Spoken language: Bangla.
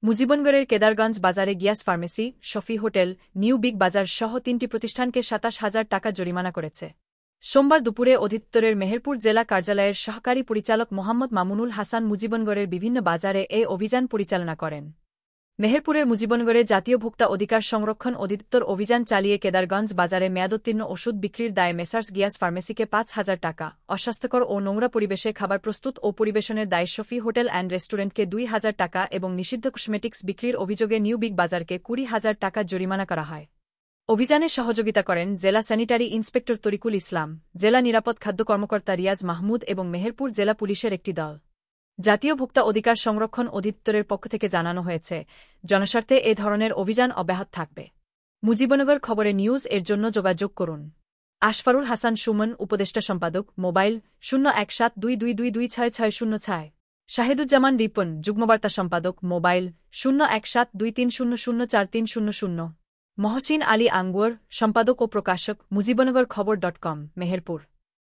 মুজিবনগরের কেদারগঞ্জ বাজারে Gias pharmacy, Shafi hotel, New Big Bazaar সহ ৩টি প্রতিষ্ঠানকে ২৭,০০০ টাকা জরিমানা করেছে। সোমবার দুপুরে অধিদপ্তরের মেহেরপুর জেলা কার্যালয়ের সহকারী পরিচালক মোহাম্মদ মামুনুল হাসান মুজিবনগরের বিভিন্ন বাজারে এ অভিযান পরিচালনা করেন। মেহেরপুরের মুজিবনগরে জাতীয় ভোক্তা অধিকার সংরক্ষণ অধিদপ্তর অভিযান চালিয়ে কেদারগঞ্জ বাজারে মেয়াদোত্তীর্ণ ওষুধ বিক্রির দায়ে মেসার্স গিয়াস ফার্মেসিকে ৫,০০০ টাকা, অস্বাস্থ্যকর ও নোংরা পরিবেশে খাবার প্রস্তুত ও পরিবেশনের দায়ে শফি হোটেল অ্যান্ড রেস্টুরেন্টকে ২,০০০ টাকা এবং নিষিদ্ধ কসমেটিক্স বিক্রির অভিযোগে নিউ বিগ বাজারকে ২০,০০০ টাকা জরিমানা করা হয়। অভিযানে সহযোগিতা করেন জেলা স্যানিটারি ইন্সপেক্টর তরিকুল ইসলাম, জেলা নিরাপদ খাদ্য কর্মকর্তা রিয়াজ মাহমুদ এবং মেহেরপুর জেলা পুলিশের একটি দল। জাতীয় ভোক্তা অধিকার সংরক্ষণ অধিদপ্তরের পক্ষ থেকে জানানো হয়েছে, জনস্বার্থে এ ধরনের অভিযান অব্যাহত থাকবে। মুজিবনগর খবরে নিউজ এর জন্য যোগাযোগ করুন। আশফারুল হাসান সুমন, উপদেষ্টা সম্পাদক, মোবাইল ০১৭২২২৬৬০৬। শাহিদুজ্জামান রিপন, যুগ্মবার্তা সম্পাদক, মোবাইল ০১৭২৩০০৪৩০০। মহসিন আলী আঙ্গুয়ার, সম্পাদক ও প্রকাশক, মুজিবনগর খবর.com, মেহেরপুর।